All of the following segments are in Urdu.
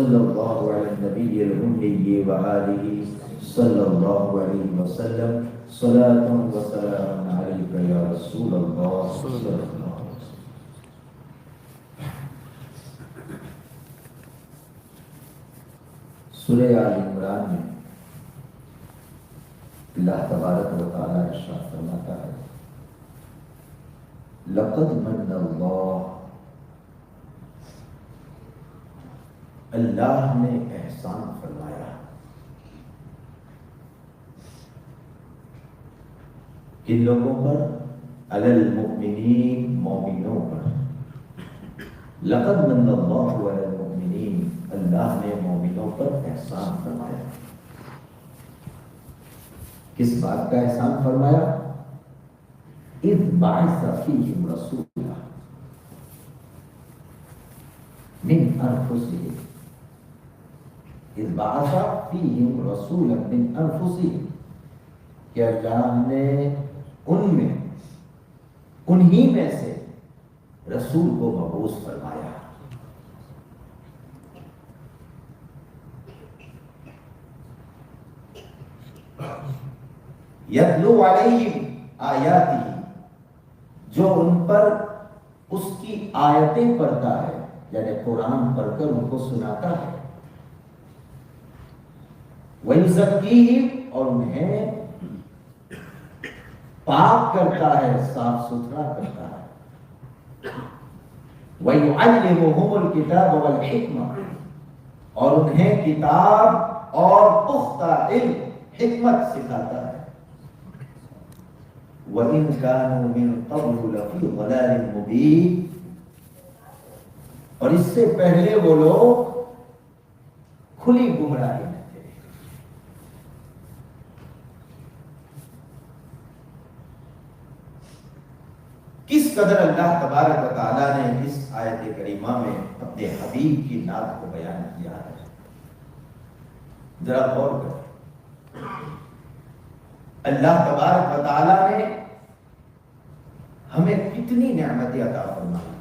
صلی اللہ علی النبی الأمی وآلہ صلی اللہ علیہ وسلم صلاۃ و سلام علیک یا رسول اللہ صلی اللہ علیہ وسلم۔ سورہ آل عمران میں اللہ تبارک و تعالی ارشاد فرماتا ہے لقد من اللہ، اللہ نے احسان فرمایا کن لوگوں پر؟ علی المؤمنین، مومنوں پر۔ لقد من اللہ علی المؤمنین، اللہ نے مومنوں پر احسان فرمایا۔ کس بات کا احسان فرمایا؟ اذ بعث فیہم رسولا من انفسہم، اذ بعث فیہم رسولا من انفسہم، کہ اللہ نے ان میں، انہی میں سے رسول کو مبعوث فرمایا۔ یتلو علیہم آیاتہ، جو ان پر اس کی آیتیں پڑھتا ہے، یعنی قرآن پڑھ کر ان کو سناتا ہے۔ وَيُزَكِّيهِمْ، اور انہیں پاک کرتا ہے، صاف ستھرا کرتا ہے۔ وَيُعَلِّمُهُمُ الْكِتَابَ وَالْحِكْمَةَ، اور انہیں کتاب اور پختہ علم، حکمت سکھاتا ہے۔ وَإِنْ كَانُوا مِنْ قَبْلُ لَفِي ضَلَالٍ مُبِينٍ، اور اس سے پہلے وہ لوگ کھلی گمراہی میں تھے۔ کس قدر اللہ تبارک و تعالیٰ نے اس آیت کریمہ میں اپنے حبیب کی نعت کو بیان کیا ہے، ذرا غور کریں۔ اللہ تبارک و تعالیٰ نے ہمیں کتنی نعمتیں عطا فرمائی،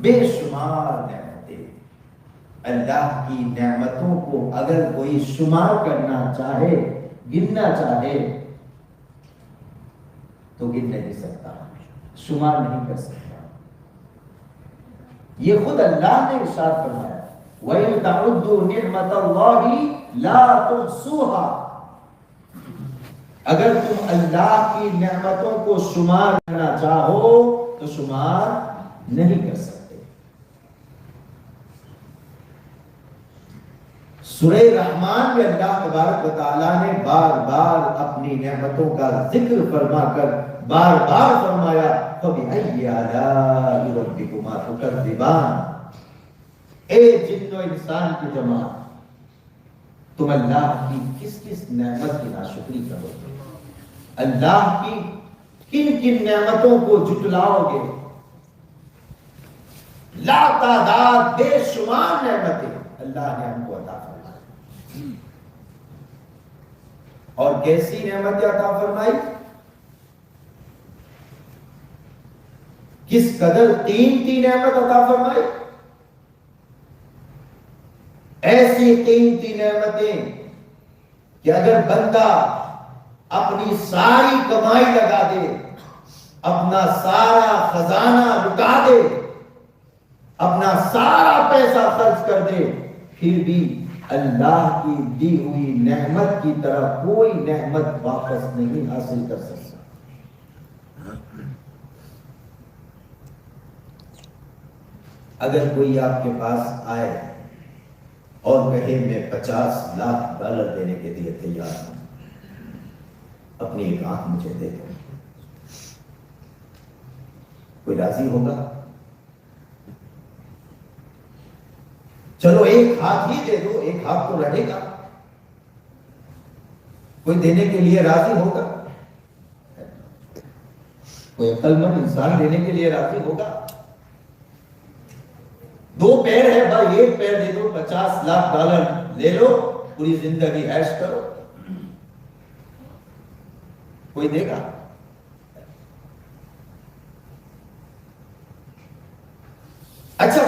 بے شمار نعمتیں۔ اللہ کی نعمتوں کو اگر کوئی شمار کرنا چاہے، گننا چاہے تو گن نہیں سکتا، شمار نہیں کر سکتا۔ یہ خود اللہ نے ارشاد فرمایا وَإِن تَعُدُّوا نِعْمَةَ اللَّهِ لَا تُحْصُوهَا، اگر تم اللہ کی نعمتوں کو شمار کرنا چاہو تو شمار نہیں کر سکتے۔ سورہ رحمان میں اللہ تبارک و تعالیٰ نے بار بار اپنی نعمتوں کا ذکر فرما کر بار بار فرمایا فَبِأَيِّ آلَاءِ رَبِّكُمَا تُكَذِّبَانِ، اے جن و انسان کی جماعت، تم اللہ کی کس کس نعمت کی ناشکری کرو گے، اللہ کی کن کن نعمتوں کو جھٹلاؤ گے؟ لا تعداد بے شمار نعمتیں اللہ نے ہم کو عطا فرمائی۔ اور کیسی نعمتیں عطا فرمائی؟ کس قدر قیمتی نعمت عطا فرمائی؟ ایسی قیمتی نعمتیں کہ اگر بندہ اپنی ساری کمائی لگا دے، اپنا سارا خزانہ لٹا دے، اپنا سارا پیسہ خرچ کر دے، پھر بھی اللہ کی دی ہوئی نعمت کی طرح کوئی نعمت واپس نہیں حاصل کر سکتا۔ اگر کوئی آپ کے پاس آئے اور کہے میں 50 لاکھ ڈالر دینے کے لیے تیار ہوں، اپنی ایک آنکھ مجھے دے دو، کوئی راضی ہوگا؟ چلو ایک ہاتھ ہی دے دو، ایک ہاتھ تو رہے گا، کوئی دینے کے لیے راضی ہوگا؟ کوئی عقل مند انسان دینے کے لیے راضی ہوگا؟ 2 پیر ہے بھائی، ایک پیر دے دو، 50 لاکھ ڈالر لے لو، پوری زندگی عیش کرو، کوئی دے گا؟ اچھا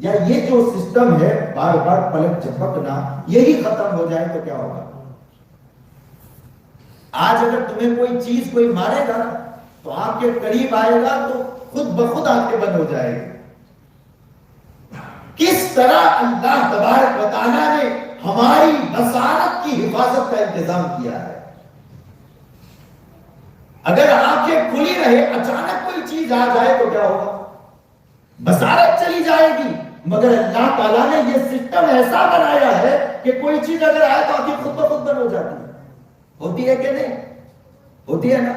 یا یہ جو سسٹم ہے بار بار پلک جھپکنا، یہی ختم ہو جائے تو کیا ہوگا؟ آج اگر تمہیں کوئی چیز کوئی مارے گا تو آپ کے قریب آئے گا تو خود بخود آنکھیں بند ہو جائے گی۔ کس طرح اللہ تبارک و تعالیٰ نے ہماری بصارت کی حفاظت کا انتظام کیا ہے۔ اگر آنکھیں کھلی رہے، اچانک کوئی چیز آ جائے تو کیا ہوگا؟ بصارت چلی جائے گی۔ مگر اللہ تعالیٰ نے یہ سسٹم ایسا بنایا ہے کہ کوئی چیز اگر آئے تو آنکھیں خود بخود بند ہو جاتی ہے۔ ہوتی ہے کہ نہیں؟ ہوتی ہے نا؟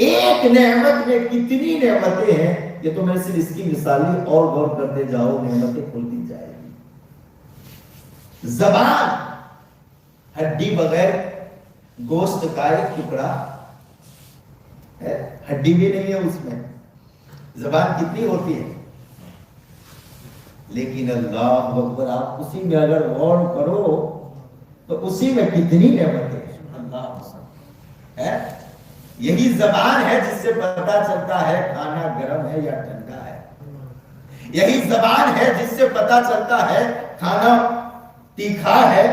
ایک نعمت میں کتنی نعمتیں ہیں، یہ تو میں صرف اس کی مثالیں اور غور کرتے جاؤ، نعمتیں کھلتی جائے گی۔ زبان، ہڈی بغیر گوشت کا ایک ٹکڑا ہے، ہڈی بھی نہیں ہے اس میں، زبان کتنی ہوتی ہے، لیکن اللہ اکبر، آپ اسی میں اگر غور کرو تو اسی میں کتنی نعمتیں ہیں۔ اللہ ہے، یہی زبان ہے جس سے پتہ چلتا ہے کھانا گرم ہے یا ٹھنڈا ہے، یہی زبان ہے جس سے پتہ چلتا ہے کھانا تیکھا ہے،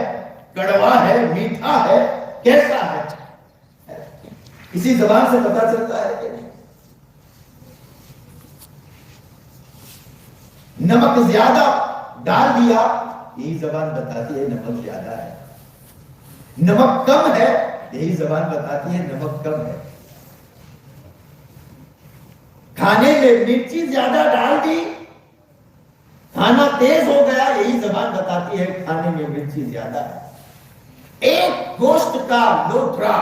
کڑوا ہے، میٹھا ہے، کیسا ہے، اسی زبان سے پتہ چلتا ہے کہ نمک زیادہ ڈال دیا، یہی زبان بتاتی ہے نمک زیادہ ہے، نمک کم ہے، یہی زبان بتاتی ہے نمک کم ہے، کھانے میں مرچی زیادہ ڈال دی، کھانا تیز ہو گیا، یہی زبان بتاتی ہے کھانے میں مرچی زیادہ ہے۔ ایک گوشت کا لوتھڑا،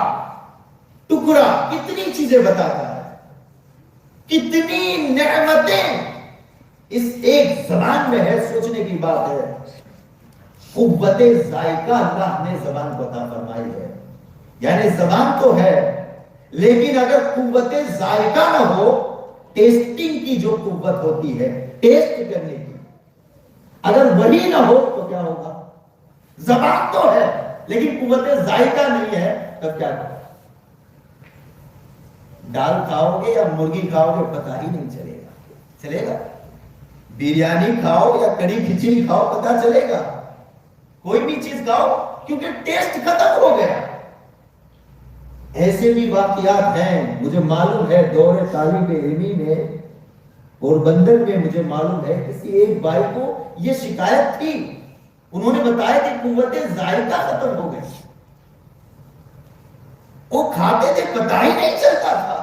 ٹکڑا کتنی چیزیں بتاتا ہے، کتنی نعمتیں اس ایک زبان میں ہے۔ سوچنے کی بات ہے، قوت ذائقہ اللہ نے زبان کو عطا فرمائی ہے، یعنی زبان تو ہے لیکن اگر قوت ذائقہ نہ ہو، ٹیسٹنگ کی جو قوت ہوتی ہے، ٹیسٹ کرنے کی، اگر وہی نہ ہو تو کیا ہوگا؟ زبان تو ہے لیکن قوت ذائقہ نہیں ہے، تب کیا کرو؟ دال کھاؤ گے یا مرغی کھاؤ گے پتہ ہی نہیں چلے گا، چلے گا؟ بریانی کھاؤ یا کڑی کھچڑی کھاؤ پتہ چلے گا؟ کوئی بھی چیز کھاؤ، کیونکہ ٹیسٹ ختم ہو گیا۔ ایسے بھی واقعات ہیں، مجھے معلوم ہے دور طالب علمی میں اور بندر میں مجھے معلوم ہے کسی ایک بھائی کو یہ شکایت تھی، انہوں نے بتایا کہ قوت ذائقہ ختم ہو گئی، وہ کھاتے تھے پتہ ہی نہیں چلتا تھا،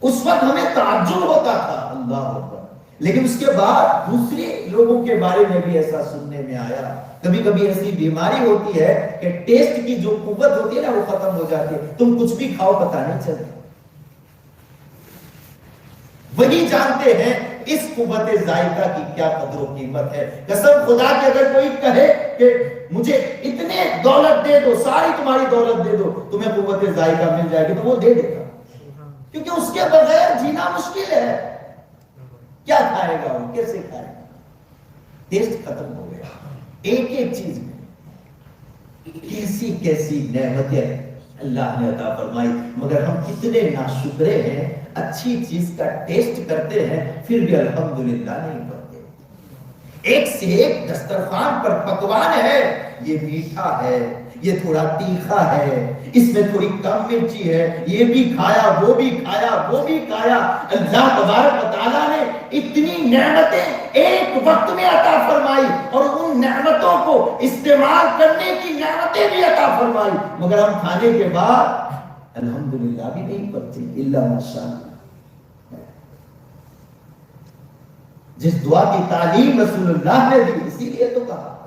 اس وقت ہمیں تعجب ہوتا تھا، اللہ اکبر، لیکن اس کے بعد دوسرے لوگوں کے بارے میں بھی ایسا سننے میں آیا، کبھی کبھی ایسی بیماری ہوتی ہے کہ ٹیسٹ کی جو قوت ہوتی ہے نا وہ ختم ہو جاتی ہے، تم کچھ بھی کھاؤ پتہ نہیں چلتا۔ وہی جانتے ہیں اس قوت ذائقہ کی کیا قدر و قیمت ہے۔ قسم خدا کہ اگر کوئی کہے کہ مجھے اتنے دولت دے دو، ساری تمہاری دولت دے دو، تمہیں قوت ذائقہ مل جائے گی، تو وہ دے دے گا، کیونکہ اس کے بغیر جینا مشکل ہے۔ کیا کھائے گا وہ، کیسے کھائے گا؟ ٹیسٹ ختم ہو گیا۔ ایک ایک چیز میں کیسی کیسی نعمتیں اللہ نے عطا فرمائی، مگر ہم کتنے ناشکرے ہیں، اچھی چیز کا ٹیسٹ کرتے ہیں پھر بھی الحمدللہ نہیں پڑھتے۔ ایک سے ایک دسترخوان پر پکوان ہے، یہ میٹھا ہے، یہ تھوڑا تیکھا ہے، اس میں تھوڑی کم مرچی ہے، یہ بھی کھایا، وہ بھی کھایا، وہ بھی کھایا۔ اللہ تبارک و تعالیٰ نے اتنی نعمتیں ایک وقت میں عطا فرمائی اور ان نعمتوں کو استعمال کرنے کی نعمتیں بھی عطا فرمائی، مگر ہم کھانے کے بعد الحمدللہ بھی نہیں پڑھتے، الا ماشاءاللہ۔ جس دعا کی تعلیم رسول اللہ نے دی، اسی لیے تو کہا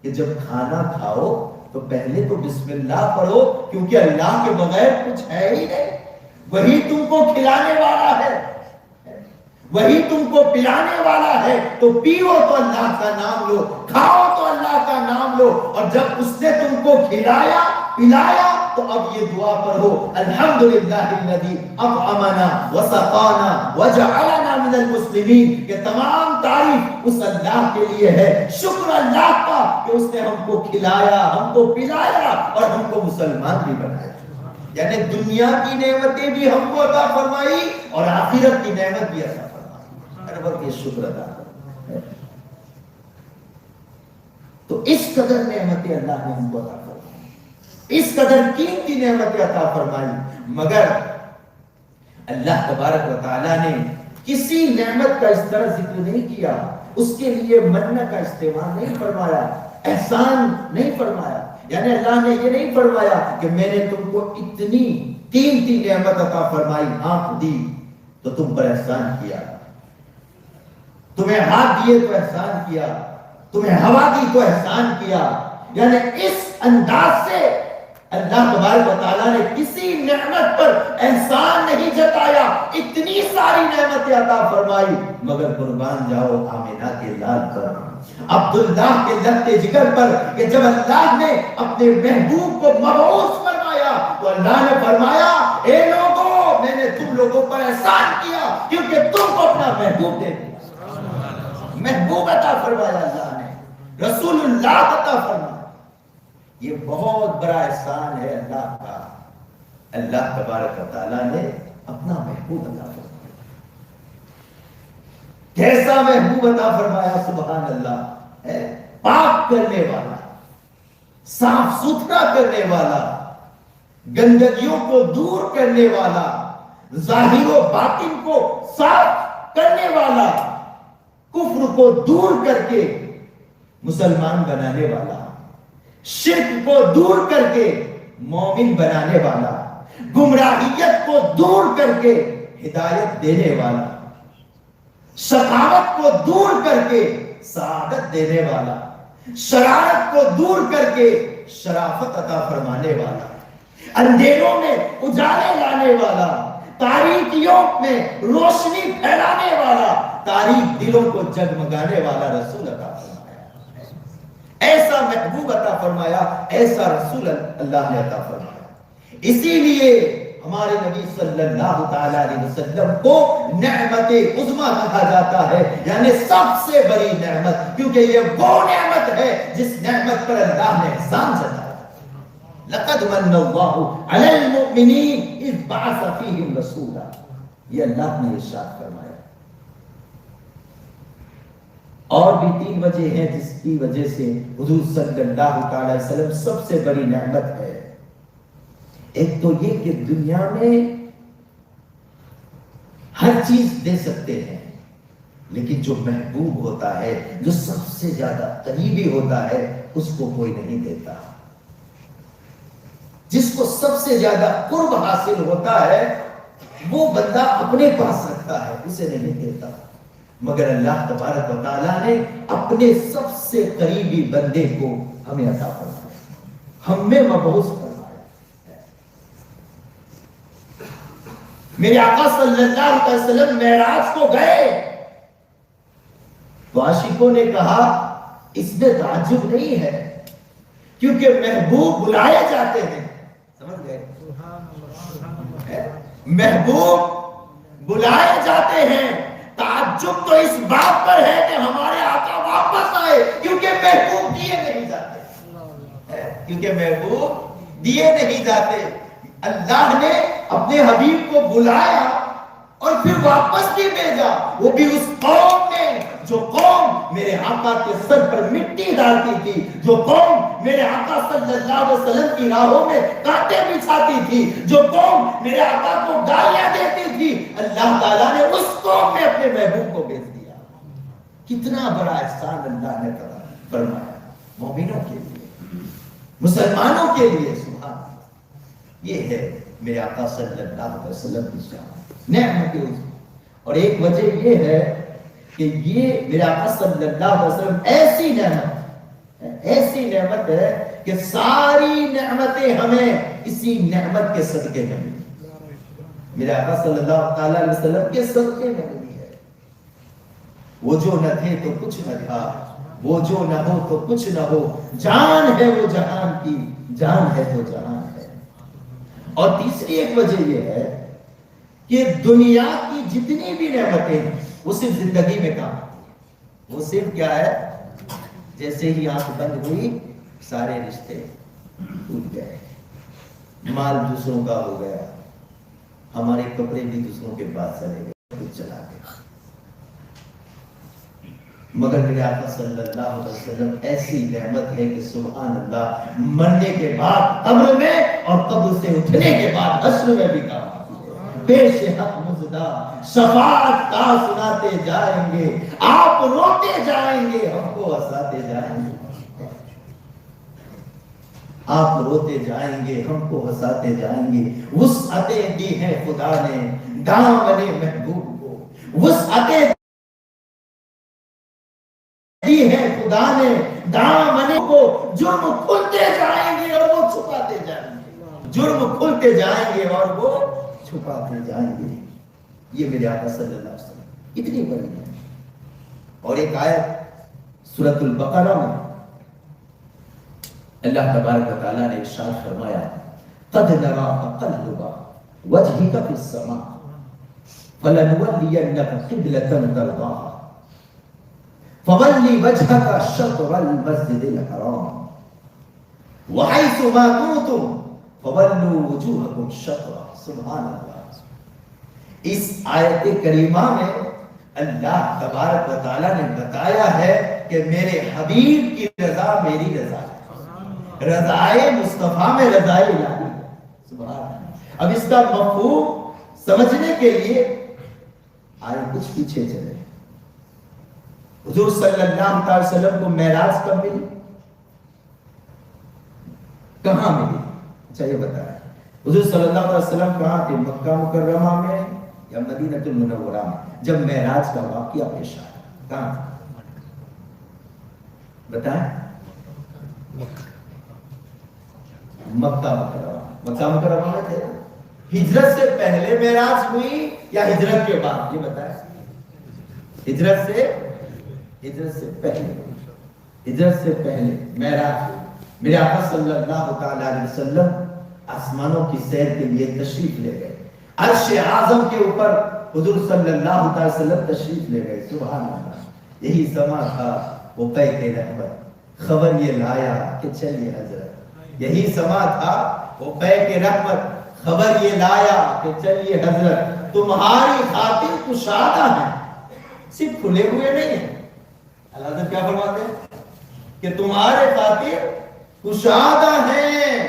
کہ جب کھانا کھاؤ تو پہلے تو بسم اللہ پڑھو، کیونکہ اللہ کے بغیر کچھ ہے ہی نہیں، وہی تم کو کھلانے والا ہے، وہی تم کو پلانے والا ہے، تو پیو تو اللہ کا نام لو، کھاؤ تو اللہ کا نام لو، اور جب اس نے تم کو کھلایا پلایا تو اب یہ دعا پڑھو، الحمدللہ الذی اطعمنا وسقانا وجعلنا من المسلمین، کہ تمام تعریف اس اللہ کے لیے ہے، شکر اللہ کا کہ اس نے ہم کو کھلایا، ہم کو پلایا اور ہم کو مسلمان بھی بنایا۔ یعنی دنیا کی نعمتیں بھی ہم کو عطا فرمائی اور آخرت کی نعمت بھی عطا فرمائی۔ ہر وقت یہ شکر ادا کرنا ہے۔ تو اس قدر نعمتیں اللہ نے ہم کو عطا فرمائی، اس قدر قیمتی نعمتیں عطا فرمائی، مگر اللہ تبارک و تعالیٰ نے کسی نعمت کا اس طرح ذکر نہیں کیا، اس کے لیے منہ کا استعمال نہیں فرمایا، احسان نہیں فرمایا۔ یعنی اللہ نے یہ نہیں فرمایا کہ میں نے تم کو اتنی قیمتی نعمت عطا فرمائی، آنکھ دی تو تم پر احسان کیا، تمہیں ہاتھ دیے تو احسان کیا، تمہیں ہوا دی تو احسان کیا۔ یعنی اس انداز سے اللہ تبارک و تعالیٰ نے کسی نعمت پر احسان نہیں جتایا، اتنی ساری نعمتیں عطا فرمائی، مگر قربان جاؤ آمنہ کے لال پر، عبداللہ کے لگتے جگر پر، کہ جب اللہ نے اپنے محبوب کو مبعوث فرمایا تو اللہ نے فرمایا اے لوگوں میں نے تم لوگوں پر احسان کیا کیونکہ تم کو اپنا محبوب دے دیا، محبوب عطا فرمایا اللہ نے، رسول اللہ عطا فرمایا۔ یہ بہت بڑا احسان ہے اللہ کا، اللہ تبارک و تعالیٰ نے اپنا محبوب عطا فرمایا۔ کیسا محبوب عطا فرمایا، سبحان اللہ، ہے پاک کرنے والا، صاف ستھرا کرنے والا، گندگیوں کو دور کرنے والا، ظاہر و باطن کو صاف کرنے والا، کفر کو دور کر کے مسلمان بنانے والا، شرک کو دور کر کے مومن بنانے والا، گمراہیت کو دور کر کے ہدایت دینے والا، شقاوت کو دور کر کے سعادت دینے والا، شرارت کو دور کر کے شرافت عطا فرمانے والا، اندھیروں میں اجالے لانے والا، تاریکیوں میں روشنی پھیلانے والا، تاریک دلوں کو جگمگانے والا رسول عطا فرمایا، ایسا محبوب عطا فرمایا، ایسا رسول اللہ نے عطا فرمایا۔ اسی لیے ہمارے نبی صلی اللہ تعالی علیہ وسلم کو نعمت عظمیٰ کہا جاتا ہے، یعنی سب سے بڑی نعمت، کیونکہ یہ وہ نعمت ہے جس نعمت پر اللہ نے احسان جتایا۔ لقد من اللہ علی المؤمنین اذ بعث فیہم رسولا، یہ اللہ نے ارشاد فرمایا۔ اور بھی 3 وجہ ہیں جس کی وجہ سے حضور صلی اللہ تعالی وسلم سب سے بڑی نعمت ہے۔ ایک تو یہ کہ دنیا میں ہر چیز دے سکتے ہیں، لیکن جو محبوب ہوتا ہے، جو سب سے زیادہ قریبی ہوتا ہے، اس کو کوئی نہیں دیتا۔ جس کو سب سے زیادہ قرب حاصل ہوتا ہے وہ بندہ اپنے پاس رکھتا ہے، اسے نہیں دیتا، مگر اللہ تبارک و تعالیٰ نے اپنے سب سے قریبی بندے کو ہمیں عطا فرمایا، ہم میں مبعوث فرمایا۔ میرے آقا صلی اللہ علیہ وسلم معراج کو گئے تو عاشقوں نے کہا اس میں تعجب نہیں ہے، کیونکہ محبوب بلائے جاتے ہیں، سمجھ گئے؟ محبوب بلائے جاتے ہیں، تعجب تو اس بات پر ہے کہ ہمارے آقا واپس آئے، کیونکہ محبوب دیے نہیں جاتے، کیونکہ محبوب دیے نہیں جاتے۔ اللہ نے اپنے حبیب کو بلایا اور پھر واپس بھی بھیجا، وہ بھی اس قوم میں جو قوم میرے آقا کے سر پر مٹی ڈالتی تھی، جو قوم میرے آقا صلی اللہ علیہ وسلم کی راہوں میں کانٹے بچھاتی تھی، جو قوم میرے آقا کو گالیاں دیتی تھی، اللہ تعالیٰ نے اس قوم میں اپنے محبوب کو بھیج دیا۔ کتنا بڑا احسان اللہ نے فرمایا مومنوں کے لیے، مسلمانوں کے لیے، سبحان اللہ۔ یہ ہے میرے آقا صلی اللہ علیہ وسلم کی شان، نعمت عظمیٰ۔ اور ایک وجہ یہ ہے کہ یہ میرے آقا صلی اللہ علیہ وسلم ایسی نعمت ہے کہ ساری نعمتیں ہمیں اسی نعمت کے صدقے میں ملی، میرے آقا صلی اللہ تعالی علیہ وسلم کے صدقے میں ملی ہے۔ وہ جو نہ تھے تو کچھ نہ تھا، وہ جو نہ ہو تو کچھ نہ ہو، جان ہے وہ جہان کی، جان ہے تو جہان ہے۔ اور تیسری ایک وجہ یہ ہے کہ دنیا کی جتنی بھی نعمتیں ہیں وہ صرف زندگی میں کام آتی ہیں، وہ صرف کیا ہے، جیسے ہی آنکھ بند ہوئی سارے رشتے ٹوٹ گئے، مال دوسروں کا ہو گیا، ہمارے کپڑے بھی دوسروں کے پاس چلے گئے، کچھ چلا گیا۔ مگر میرے آقا صلی اللہ علیہ وسلم ایسی نعمت ہے کہ سبحان اللہ، مرنے کے بعد قبر میں اور قبر سے اٹھنے کے بعد حشر میں بھی کام پیش حق مزدہ شفاعت کا سناتے جائیں گے، آپ روتے جائیں گے، ہم کو ہنساتے جائیں گے، آپ روتے جائیں گے، ہم کو ہنساتے جائیں گے۔ وسعتیں دی ہیں خدا نے دامن محبوب کو، وسعتیں دی ہے خدا نے دامن کو، جرم کھلتے جائیں گے اور وہ چھپاتے جائیں گے، جرم کھلتے جائیں گے اور وہ چھپاتے جائیں گے۔ یہ میرے آقا صلی اللہ علیہ وسلم اتنی بڑی ہے۔ اور ایک آیت سورۃ البقرہ میں اللہ تبارک و تعالیٰ نے ارشاد فرمایا قد نرى تقلب وجهك في السماء فلنولينك قبلة ترضاها فولي وجهك شطر المسجد الحرام وحيث ما كنتم فولوا وجوهكم شطرا۔ سبحان اللہ۔ اس آیت کریمہ میں اللہ تبارک و تعالیٰ نے بتایا ہے کہ میرے حبیب کی رضا میری رضا ہے، رضائے مصطفیٰ میں رضائے الہی۔ سبحان اللہ۔ اب اس کا مفہوم سمجھنے کے لیے آئے کچھ پیچھے چلے۔ حضور صلی اللہ علیہ وسلم کو معراج کب ملی، کہاں ملی؟ اچھا یہ بتایا حضور صلی اللہ علیہ وسلم کہاں تھے، مکہ مکرمہ میں یا مدینہ المنورہ میں جب معراج کا واقعہ پیش آیا؟ کہاں تھا بتائیں؟ مکہ مکرمہ۔ مکہ مکرمہ میں تھے۔ ہجرت سے پہلے معراج ہوئی یا ہجرت کے بعد؟ یہ بتائیں۔ ہجرت سے پہلے، ہجرت سے پہلے معراج ہوئی۔ میرے آقا صلی اللہ تعالی علیہ وسلم آسمانوں کی سیر کے لیے تشریف لے گئے، عرش اعظم کے اوپر حضور صلی اللہ علیہ وسلم تشریف لے گئے۔ سبحان اللہ۔ یہی سما تھا وہ پیک رحمت، خبر یہ لایا کہ چلیے حضرت۔ یہی سما تھا وہ پیک رحمت، خبر یہ لایا کہ چلیے حضرت، تمہاری خاطر کشادہ ہیں، صرف کھلے ہوئے نہیں ہیں۔ اللہ حضرت کیا فرماتے ہیں کہ تمہارے خاطر کشادہ ہیں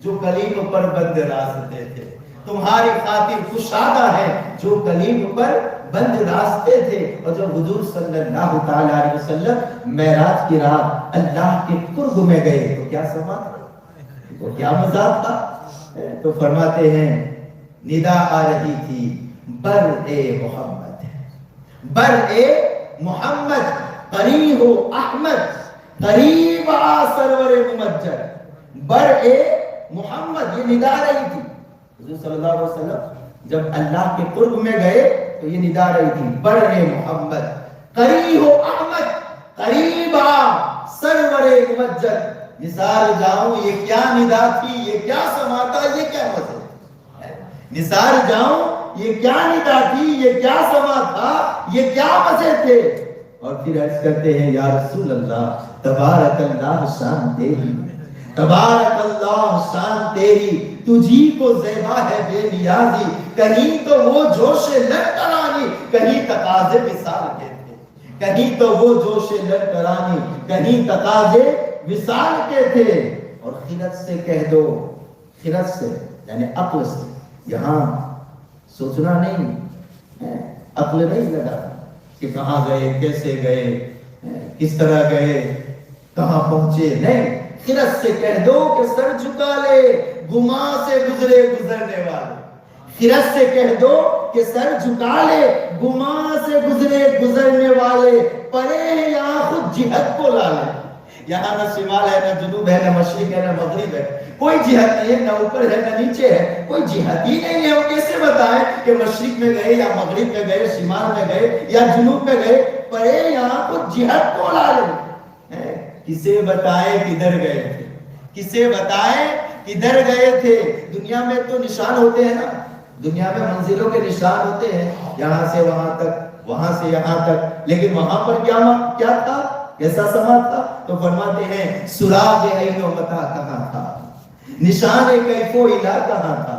جو کلیم پر بند راستے تھے، تمہاری خاطر کشادہ ہے جو کلیم پر بند راستے تھے۔ اور جب حضور صلی اللہ تعالی علیہ وسلم معراج کی رات اللہ کے قرب میں گئے تو کیا سما تھا، تو کیا مزہ تھا؟ تو فرماتے ہیں ندا آ رہی تھی بر اے محمد، بر اے محمد، قریب ہو احمد، قریب آ سرور ممجد، بر اے محمد، یہ ندا رہی تھی۔ حضور صلی اللہ علیہ وسلم جب اللہ کے قرب میں گئے تو یہ ندا رہی تھی بر اے محمد، قریب ہو احمد، قریب آ سرور ممجد۔ نثار جاؤں یہ کیا ندا تھی، یہ کیا سما تھا، یہ کیا مزے، نثار جاؤں یہ کیا ندا تھی، یہ کیا سما تھا، یہ کیا مزے تھے۔ اور پھر عرض کرتے ہیں یا رسول اللہ تبارک اللہ شان تیری، تبارک اللہ شان تیری، تجھی کو زیبا ہے بے نیازی، کہیں تو وہ جوش لڑکرانی، کہیں تقاضے وصال کے تھے، کہیں تو وہ جوش لڑکرانی، کہیں تقاضے وصال کے تھے۔ اور خرد سے کہہ دو، خرد سے یعنی عقل سے، یہاں سوچنا نہیں، عقل نہیں لگا کہ کہاں گئے، کیسے گئے، کس طرح گئے، کہاں پہنچے، نہیں، خرد سے کہہ دو کہ سر جھکا لے گما سے گزرے گزرنے والے، خرد سے کہہ دو کہ سر جھکا لے گما سے گزرے گزرنے والے، پڑے ہیں یہاں خود جہت کو لا لے، یہاں نہ شمال ہے، نہ جنوب ہے، نہ مشرق ہے، نہ مغرب ہے، کوئی جہت نہیں ہے، نہ اوپر ہے نہ نیچے ہے، کوئی جہت ہی نہیں ہے۔ وہ کیسے بتائیں کہ مشرق میں گئے یا مغرب میں گئے، شمال میں گئے یا جنوب میں گئے، پڑے یہاں خود جہت کو لا لے۔ کسے بتائیں کدھر گئے تھے، کسے بتائیں کدھر گئے تھے۔ دنیا میں تو نشان ہوتے ہیں نا، دنیا میں منزلوں کے نشان ہوتے ہیں، یہاں سے وہاں تک، وہاں سے یہاں تک، لیکن وہاں پر کیا تھا، کیسا سما تھا؟ تو فرماتے ہیں سراغ عین و متا کہاں تھا، نشان کیف و الا کہاں تھا،